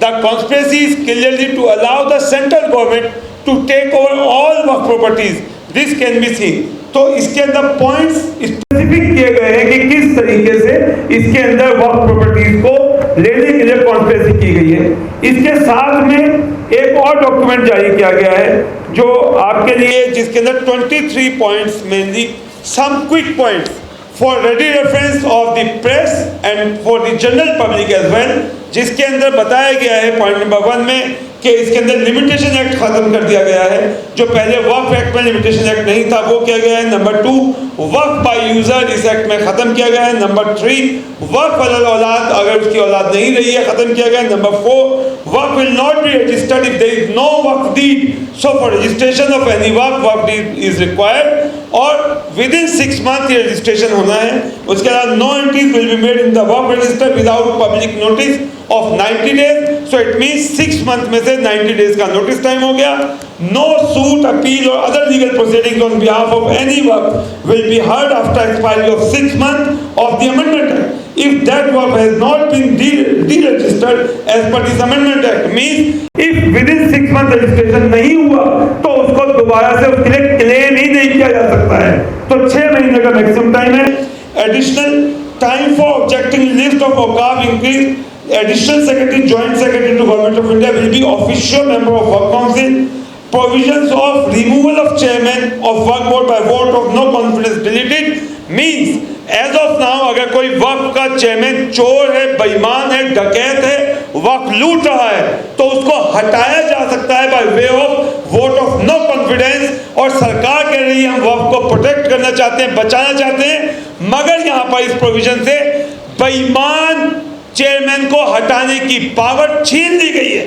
The conspiracy is clearly to allow the central government to take over all work properties. This can be seen. तो इसके अंदर points specific किए गए हैं कि किस तरीके से इसके अंदर वर्क प्रॉपर्टीज को लेने के लिए कॉन्स्पिरेसी की गई है। इसके साथ में एक और डॉक्यूमेंट जारी किया गया है जो आपके लिए, जिसके अंदर 23 points, mainly some quick points for ready reference of the press and for the general public as well, जिसके अंदर बताया गया है पॉइंट नंबर 1 में कि इसके अंदर लिमिटेशन एक्ट खत्म कर दिया गया है। जो पहले वक्फ एक्ट में लिमिटेशन एक्ट नहीं था वो किया गया है। नंबर 2, वक्फ बाय यूजर इस एक्ट में खत्म किया गया है। नंबर 3, वक्फ अलल औलाद, अगर उसकी औलाद नहीं रही है, खत्म किया गया है। Number 4, Waqf will not be registered if there is no Waqf deed, so for registration of any Waqf deed is required, और विद इन 6 मंथ ये रजिस्ट्रेशन होना है। उसके अलावा no entries will be made in the Waqf register without public notice of 90 days, so it means 6 month में से 90 days का notice time हो गया। नो सूट, अपील और other legal proceedings on behalf of any work will be heard after expiry of 6 month of the amendment act if that work has not been deregistered as per this amendment act, means if within 6 month registration नहीं हुआ तो उसको दोबारा से उसके लिए claim ही नहीं किया जा सकता है। तो 6 महीने का मैक्सिमम टाइम है। Additional time for objecting list of औकाफ increase, additional secretary, joint secretary to government of India will be official member of work council. Provisions of removal of chairman of work board by vote of no confidence deleted means as of now अगर कोई वक्फ का chairman चोर है, बेईमान है, डकैत है, वक्फ लूट रहा है, तो उसको हटाया जा सकता है by way of vote of no confidence. और सरकार कह रही है हम वक्फ को प्रोटेक्ट करना चाहते हैं, बचाना चाहते हैं, मगर यहाँ पर इस प्रोविजन से बेईमान चेयरमैन को हटाने की पावर छीन ली गई है।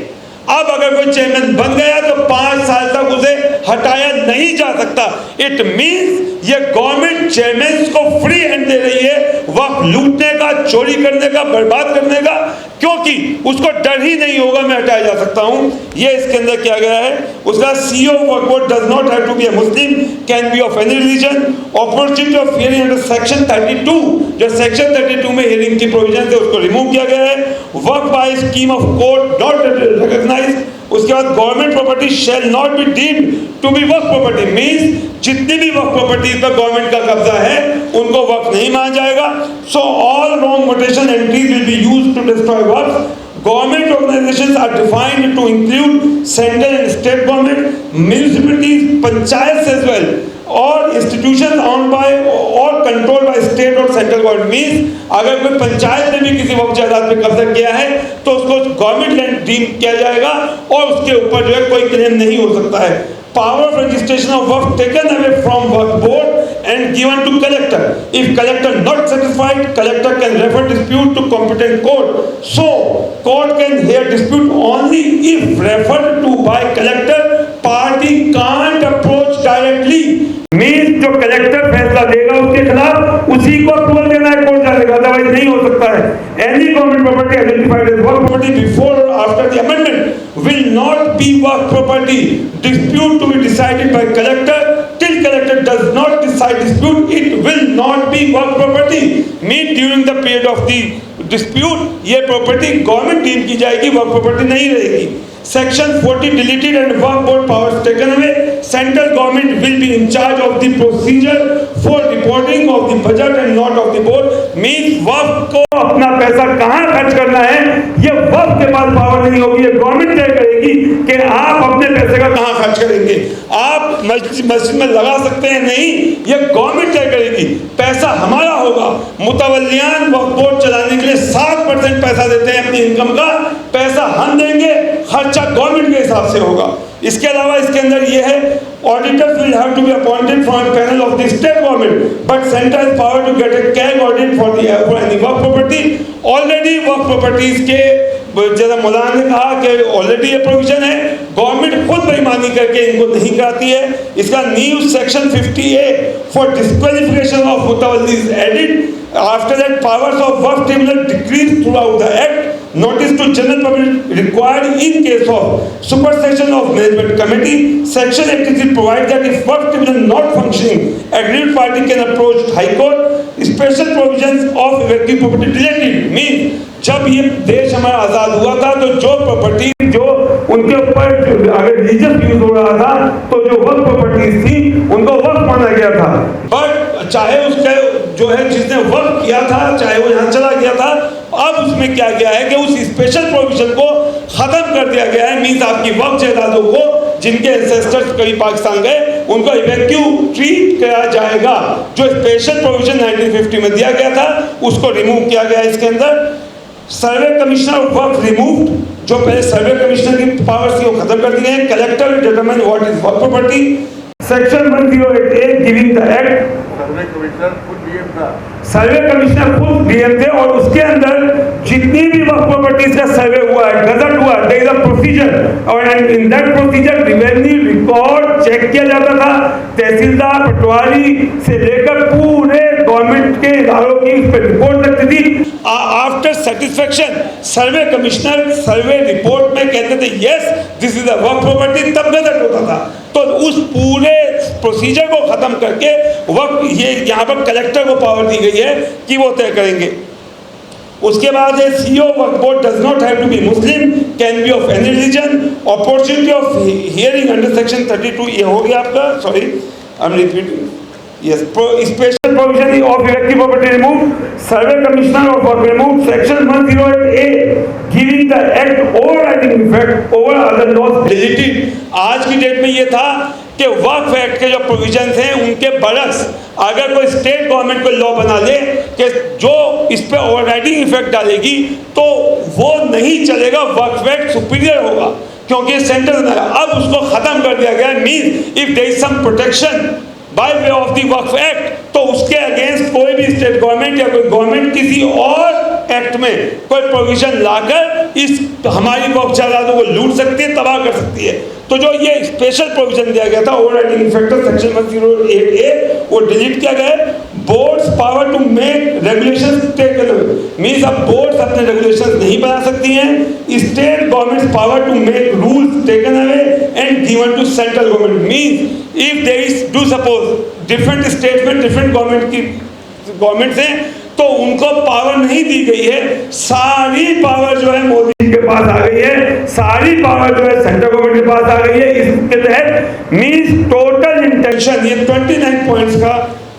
अब अगर कोई चेयरमैन बन गया तो 5 साल तक उसे हटाया नहीं जा सकता। इट मींस ये गवर्नमेंट चेयरमैन को फ्री हैंड दे रही है वक्त लूटने का, चोरी करने का, बर्बाद करने का, क्योंकि उसको डर ही नहीं होगा मैं हटाया जा सकता हूं। ये इसके अंदर किया गया है। उसका सीईओ वर्क board does not have to be a Muslim, can be of any religion, opportunity of hearing under section 32, जो सेक्शन 32 में हियरिंग की प्रोविजन है उसको रिमूव किया गया है। वर्क by scheme of court not recognised. उसके बाद government property shall not be deemed to be वर्क प्रॉपर्टी, मींस जितनी भी वर्क प्रॉपर्टी पर गवर्नमेंट का कब्जा है उनको वर्क नहीं माना जाएगा। So all wrong mutation entries will be used to destroy वर्क्स। Government organizations are defined to include central and state government, municipalities, panchayats as well, or institutions owned by or controlled by state or central government। Means अगर कोई पंचायत ने भी किसी वक्त जायदाद पे कब्जा किया है तो उसको गवर्नमेंट लैंड डीम किया जाएगा और उसके ऊपर जो है कोई क्लेम नहीं हो सकता है। Power of registration of work taken away from work board and given to collector. If collector not satisfied, collector can refer dispute to competent court. So court can hear dispute only if referred to by collector. Party can't approach directly. Means जो collector फैसला देगा उसके खिलाफ उसी को approval देना है court जाएगा, अदरवाइज नहीं हो सकता है। Any government property identified as work property before or after the amendment will not be work property. Dispute to be decided by collector. Till collector does not decide dispute, it will not be work property. Means during the period of the dispute ये property government deem की जाएगी, work property नहीं रहेगी। Section 40 deleted and work board powers taken away. Central government will be in charge of the procedure for reporting of the budget and not of the board. Means वक्त को अपना पैसा कहाँ खर्च करना है ये वक्त के पास पावर नहीं होगी, ये गवर्नमेंट तय करेगी कि आप अपने पैसे का कहाँ खर्च करेंगे। आप मस्जिद में लगा सकते हैं नहीं, ये गवर्नमेंट तय करेगी। पैसा हमारा होगा। मुतवल्लियान वक्फ बोर्ड चलाने के लिए 7% पैसा देते हैं अपनी इनकम का, पैसा हम देंगे, खर्चा गवर्नमेंट के हिसाब से होगा। इसके अलावा इसके अंदर ये है auditors will have to be appointed from panel of the state government but centre has power to get a CAG audit for any work property. Already work properties के जैसा मौलाना ने कहा कि ऑलरेडी ये प्रोविजन है, गवर्नमेंट खुद बेईमानी करके इनको नहीं कराती है। इसका new section 50A for disqualification of मुतवल्लीज added. After that powers of वर्क tribunal decrees throughout the act. notice to general public required in case of supersession of management committee. Section 83 provides that if work tribunal not functioning, aggrieved party can approach High Court. Special provisions of evacuee property related means जब ये देश हमारा आजाद हुआ था तो जो property जो उनके ऊपर अगर रिलीजियस यूज हो रहा था तो जो वक्फ प्रॉपर्टीज थी उनको वक्फ माना गया था। बट चाहे उसके जो है जिसने वक्फ किया था चाहे वो यहाँ चला गया था, अब उसमें क्या गया है कि उस स्पेशल प्रोविजन को खत्म कर दिया गया है। मीन्स आपकी वक्फ जायदादों को जिनके एंसेस्टर्स कभी पाकिस्तान गए उनको इवैक्यू ट्रीट किया जाएगा। जो स्पेशल प्रोविजन 1950 में दिया गया था उसको रिमूव किया गया इसके अंदर। सर्वे कमिश्नर वर्क रिमूव्ड, जो पहले सर्वे कमिश्नर की पावर्स थी वो खत्म कर दी गई। Collector determine what is work property. Section 108A giving the act, survey commissioner खुद डीएम थे और उसके अंदर जितनी भी वर्क प्रॉपर्टीज का सर्वे हुआ है, गजट हुआ, देयर इज अ प्रोसीजर और in that procedure revenue record check किया जाता था। तहसीलदार पटवारी से लेकर पूरे गवर्नमेंट के इदारों की उस पर रिपोर्ट लगती थी। After satisfaction survey commissioner survey report में कहते थे yes this is a work property, तब गजट होता था। तो उस पूरे प्रोसीजर को खत्म करके वक्त ये यहाँ पर कलेक्टर को पावर दी गई है कि वो तय करेंगे। उसके बाद है सीईओ वर्क board does not have to be Muslim, can be of any religion, opportunity of hearing under section 32 ये हो गया आपका, sorry I am repeating, yes, special provision of elective property removed, survey commissioner of work removed, section 108A giving the act overriding effect over other laws deleted। आज की date में ये था कि वक्फ एक्ट के जो प्रोविजंस हैं उनके बरस अगर कोई स्टेट गवर्नमेंट को लॉ बना ले कि जो इस पे ओवरराइडिंग इफेक्ट डालेगी तो वो नहीं चलेगा, वक्फ एक्ट सुपीरियर होगा क्योंकि सेंट्रल ने अब उसको खत्म कर दिया गया। Means if there is some protection by way of the Waqf act तो उसके अगेंस्ट कोई भी स्टेट गवर्नमेंट या कोई गवर्नमेंट किसी और एक्ट में कोई प्रोविजन लाकर इस हमारी वक्फ जायदादों को लूट सकती है, तबाह कर सकती है। तो जो ये स्पेशल प्रोविजन दिया गया था ओवरराइडिंग इफेक्ट सेक्शन 108A वो डिलीट किया गया। Boards power to make regulations taken away, means अब बोर्ड्स अपने रेगुलेशंस नहीं बना सकती हैं। State governments power to make rules taken away and given to central government. Means if there is do suppose different state में different government की governments हैं तो उनको पावर नहीं दी गई है, सारी पावर जो है मोदी के पास आ गई है, सारी पावर जो है सेंट्रल गवर्नमेंट के पास आ गई है। इसके तहत मींस टोटल इंटेंशन ये 29 पॉइंट्स का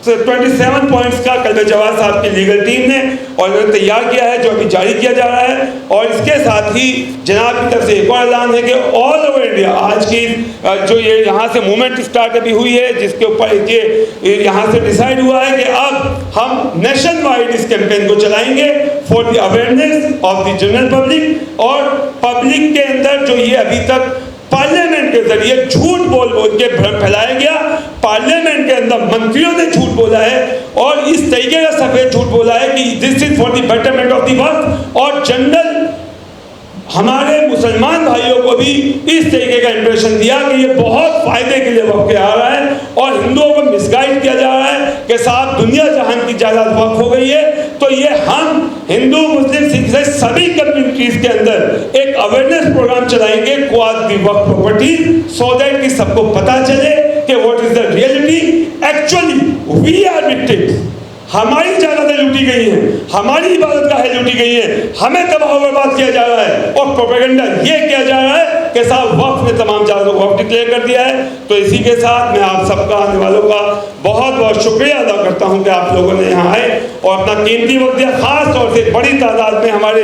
27 पॉइंट्स का कल जवाहर साहब की लीगल टीम ने और तैयार किया है जो अभी जारी किया जा रहा है। और इसके साथ ही जनाब की तरफ से एक और ऐलान है कि ऑल ओवर इंडिया आज की जो ये यहाँ से मूवमेंट स्टार्ट अभी हुई है जिसके ऊपर ये यहाँ से डिसाइड हुआ है कि अब हम नेशन वाइड इस कैंपेन को चलाएंगे for the awareness of the general public. और पब्लिक के अंदर जो ये अभी तक पार्लियामेंट के जरिए झूठ बोल के भ्रम फैलाया गया, पार्लियामेंट के अंदर मंत्रियों ने झूठ बोला है और इस तरीके का सफेद झूठ बोला है कि this is for the betterment of the वक्त। और जनरल हमारे मुसलमान भाइयों को भी इस तरीके का इंप्रेशन दिया कि ये बहुत फायदे के लिए वक्त आ रहा है और हिंदुओं को मिसगाइड किया जा रहा है कि साहब दुनिया जहान की जायदाद वक्त हो गई है। तो ये हम हिंदू मुस्लिम सिख ईसाई सभी कम्युनिटीज के अंदर एक अवेयरनेस प्रोग्राम चलाएंगे qua the Waqf property so that कि सबको पता चले कि what is the reality. Actually we are victims, हमारी जायदादें लूटी गई हैं, हमारी इबादत गाहें लूटी गई हैं, हमें तबाह बर्बाद किया जा रहा है और प्रोपेगेंडा ये किया जा रहा है कि साहब वक्फ ने तमाम जायदादों को वक्फ डिक्लेयर कर दिया है। तो इसी के साथ मैं आप सबका आने वालों का बहुत बहुत शुक्रिया अदा करता हूं कि आप लोगों ने यहाँ आए और अपना कीमती वक्त दिया, खास तौर से बड़ी तादाद में हमारे